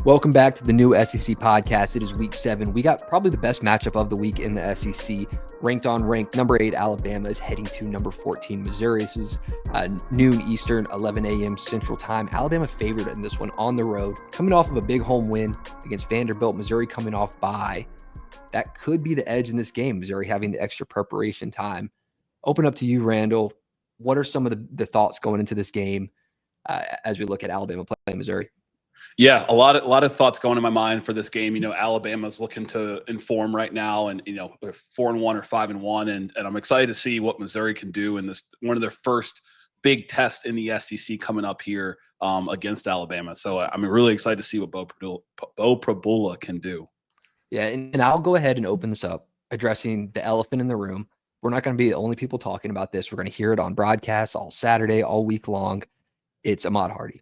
Welcome back to the new SEC podcast. It is week 7. We got probably the best matchup of the week in the SEC. Ranked on ranked, number 8 Alabama is heading to number 14 Missouri. This is noon Eastern, 11 a.m. Central Time. Alabama favored in this one on the road, coming off of a big home win against Vanderbilt. Missouri coming off bye. That could be the edge in this game, Missouri having the extra preparation time. Open up to you, Randall. What are some of the thoughts going into this game as we look at Alabama playing Missouri? Yeah, a lot of thoughts going in my mind for this game. Alabama's looking to inform right now, and they're 4-1 or 5-1, and I'm excited to see what Missouri can do in this one of their first big tests in the SEC coming up here against Alabama. So I'm really excited to see what Bo Prabula can do. Yeah, and I'll go ahead and open this up, addressing the elephant in the room. We're not going to be the only people talking about this. We're going to hear it on broadcasts all Saturday, all week long. It's Ahmad Hardy.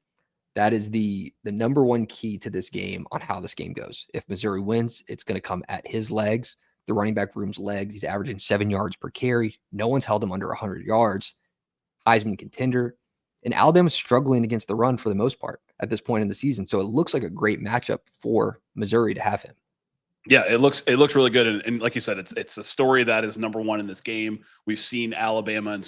That is the number one key to this game on how this game goes. If Missouri wins, it's going to come at his legs, the running back room's legs. He's averaging 7 yards per carry. No one's held him under 100 yards. Heisman contender. And Alabama's struggling against the run for the most part at this point in the season. So it looks like a great matchup for Missouri to have him. Yeah, it looks really good, and like you said, it's a story that is number one in this game. We've seen Alabama in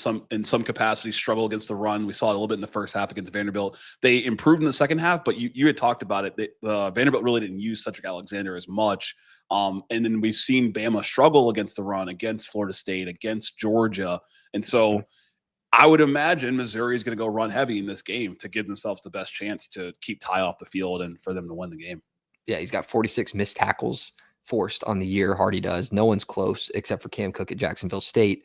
some capacity struggle against the run. We saw it a little bit in the first half against Vanderbilt. They improved in the second half, but you had talked about it. Vanderbilt really didn't use Cedric Alexander as much, and then we've seen Bama struggle against the run against Florida State, against Georgia, and so I would imagine Missouri is going to go run heavy in this game to give themselves the best chance to keep Ty off the field and for them to win the game. Yeah, he's got 46 missed tackles forced on the year. Hardy does. No one's close except for Cam Cook at Jacksonville State.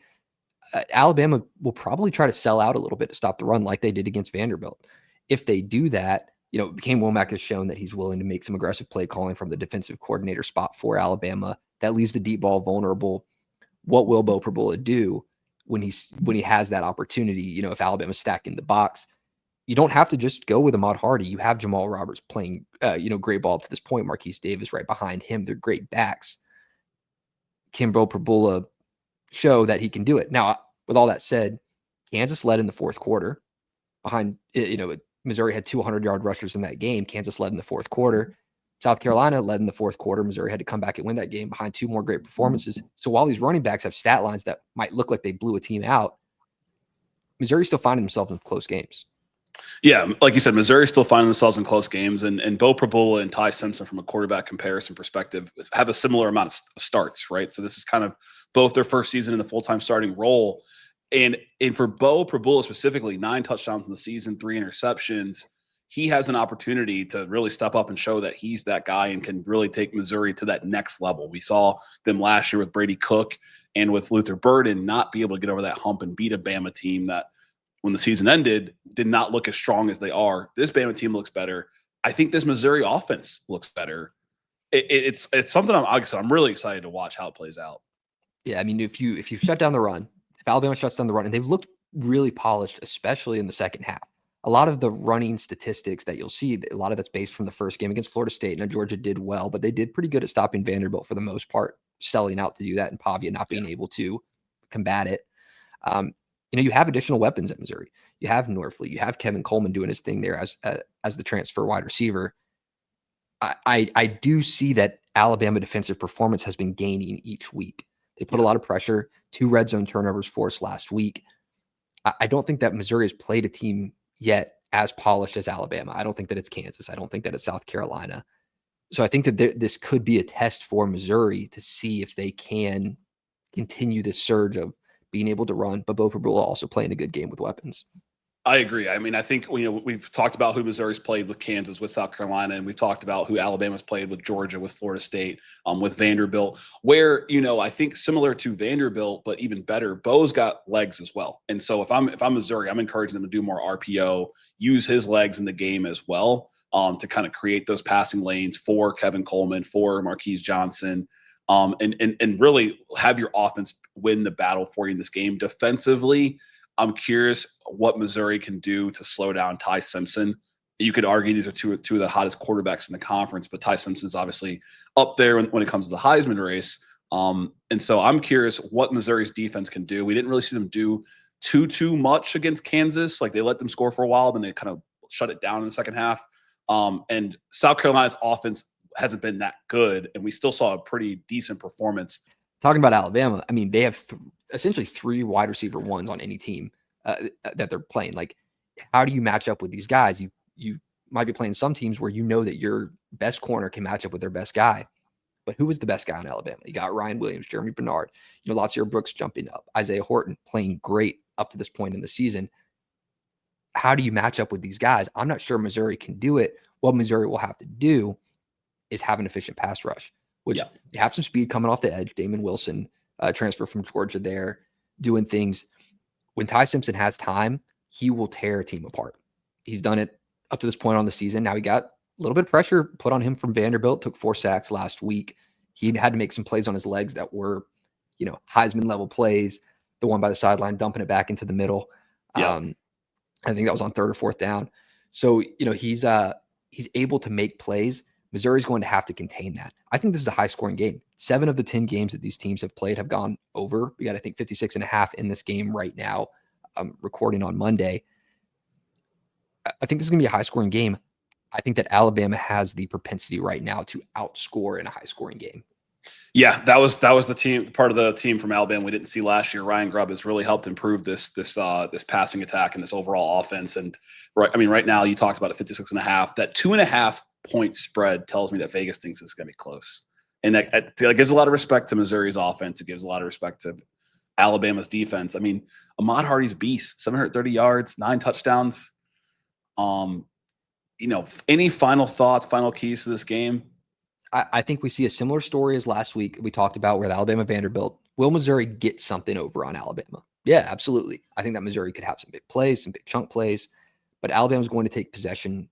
Alabama will probably try to sell out a little bit to stop the run like they did against Vanderbilt. If they do that, Kane Womack has shown that he's willing to make some aggressive play calling from the defensive coordinator spot for Alabama. That leaves the deep ball vulnerable. What will Bo Prabula do when he has that opportunity? If Alabama's stacking the box, you don't have to just go with Ahmad Hardy. You have Jamal Roberts playing, great ball up to this point. Marquise Davis right behind him. They're great backs. Can Bo Prabula show that he can do it? Now, with all that said, Kansas led in the fourth quarter. Behind, Missouri had 200-yard rushers in that game. Kansas led in the fourth quarter. South Carolina led in the fourth quarter. Missouri had to come back and win that game behind 2 more great performances. So while these running backs have stat lines that might look like they blew a team out, Missouri's still finding themselves in close games. Yeah, like you said, Missouri's still finding themselves in close games, and Bo Prabula and Ty Simpson, from a quarterback comparison perspective, have a similar amount of starts, right? So this is kind of both their first season in a full-time starting role, and for Bo Prabula specifically, 9 touchdowns in the season, 3 interceptions. He has an opportunity to really step up and show that he's that guy and can really take Missouri to that next level. We saw them last year with Brady Cook and with Luther Burden not be able to get over that hump and beat a Bama team that, when the season ended, did not look as strong as they are. This Bama team looks better. I think this Missouri offense looks better. It's something I'm really excited to watch how it plays out. Yeah, I mean, if you shut down the run, if Alabama shuts down the run, and they've looked really polished, especially in the second half. A lot of the running statistics that you'll see, a lot of that's based from the first game against Florida State. Now, Georgia did well, but they did pretty good at stopping Vanderbilt for the most part, selling out to do that, and Pavia not being able to combat it. You have additional weapons at Missouri. You have Norfleet. You have Kevin Coleman doing his thing there as the transfer wide receiver. I do see that Alabama defensive performance has been gaining each week. They put a lot of pressure. 2 red zone turnovers forced last week. I don't think that Missouri has played a team yet as polished as Alabama. I don't think that it's Kansas. I don't think that it's South Carolina. So I think that this could be a test for Missouri to see if they can continue this surge of being able to run, but Bo Prabula also playing a good game with weapons. I agree. I mean, I think we've talked about who Missouri's played with Kansas, with South Carolina, and we've talked about who Alabama's played with Georgia, with Florida State, with Vanderbilt, where, I think similar to Vanderbilt, but even better, Bo's got legs as well. And so if I'm Missouri, I'm encouraging them to do more RPO, use his legs in the game as well, to kind of create those passing lanes for Kevin Coleman, for Marquise Johnson, and really have your offense win the battle for you in this game. Defensively, I'm curious what Missouri can do to slow down Ty Simpson. You could argue these are two of the hottest quarterbacks in the conference, but Ty Simpson's obviously up there when it comes to the Heisman race. And so I'm curious what Missouri's defense can do. We didn't really see them do too much against Kansas. Like they let them score for a while, then they kind of shut it down in the second half. And South Carolina's offense hasn't been that good, and we still saw a pretty decent performance. Talking about Alabama, I mean, they have essentially 3 wide receiver ones on any team that they're playing. Like, how do you match up with these guys? You might be playing some teams where you know that your best corner can match up with their best guy. But who was the best guy in Alabama? You got Ryan Williams, Jeremy Bernard, Lacier Brooks jumping up, Isaiah Horton playing great up to this point in the season. How do you match up with these guys? I'm not sure Missouri can do it. What Missouri will have to do is have an efficient pass rush, which you have some speed coming off the edge. Damon Wilson, transfer from Georgia there, doing things. When Ty Simpson has time, he will tear a team apart. He's done it up to this point on the season. Now he got a little bit of pressure put on him from Vanderbilt, took 4 sacks last week. He had to make some plays on his legs that were, Heisman level plays. The one by the sideline, dumping it back into the middle. I think that was on 3rd or 4th down. So, he's able to make plays. Missouri's going to have to contain that. I think this is a high-scoring game. 7 of the 10 games that these teams have played have gone over. We got, I think, 56.5 in this game right now. I'm recording on Monday. I think this is going to be a high-scoring game. I think that Alabama has the propensity right now to outscore in a high-scoring game. Yeah, that was the team, part of the team from Alabama we didn't see last year. Ryan Grubb has really helped improve this passing attack and this overall offense. And right now you talked about it, 56.5. That 2.5 point spread tells me that Vegas thinks it's going to be close, and that gives a lot of respect to Missouri's offense. It gives a lot of respect to Alabama's defense. I mean, Ahmad Hardy's beast, 730 yards, 9 touchdowns. Any final thoughts, final keys to this game? I think we see a similar story as last week we talked about with Alabama Vanderbilt. Will Missouri get something over on Alabama? Yeah, absolutely. I think that Missouri could have some big plays, some big chunk plays, but Alabama's going to take possession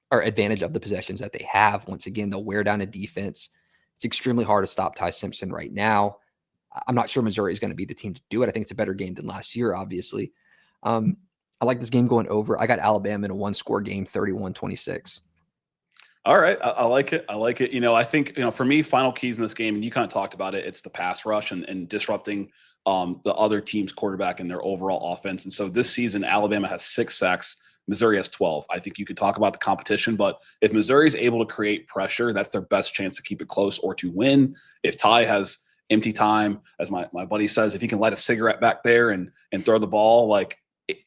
or advantage of the possessions that they have. Once again, they'll wear down a defense. It's extremely hard to stop Ty Simpson right now. I'm not sure Missouri is going to be the team to do it. I think it's a better game than last year, obviously. I like this game going over. I got Alabama in a 1-score game, 31-26. All right. I like it. I think, for me, final keys in this game, and you kind of talked about it, it's the pass rush and disrupting the other team's quarterback and their overall offense. And so this season, Alabama has 6 sacks. Missouri has 12. I think you could talk about the competition, but if Missouri is able to create pressure, that's their best chance to keep it close or to win. If Ty has empty time, as my buddy says, if he can light a cigarette back there and throw the ball,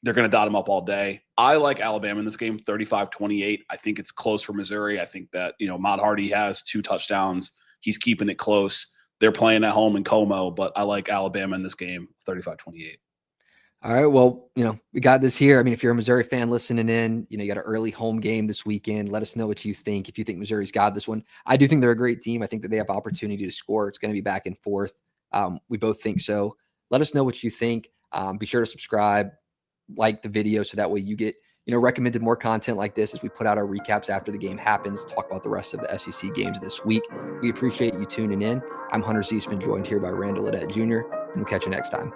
they're going to dot him up all day. I like Alabama in this game, 35-28. I think it's close for Missouri. I think that, Ahmad Hardy has 2 touchdowns. He's keeping it close. They're playing at home in Como, but I like Alabama in this game, 35-28. All right. Well, we got this here. I mean, if you're a Missouri fan listening in, you got an early home game this weekend. Let us know what you think. If you think Missouri's got this one, I do think they're a great team. I think that they have opportunity to score. It's going to be back and forth. We both think so. Let us know what you think. Be sure to subscribe, like the video, so that way you get, recommended more content like this as we put out our recaps after the game happens, talk about the rest of the SEC games this week. We appreciate you tuning in. I'm Hunter Ziesman, joined here by Randall Adet Jr., and we'll catch you next time.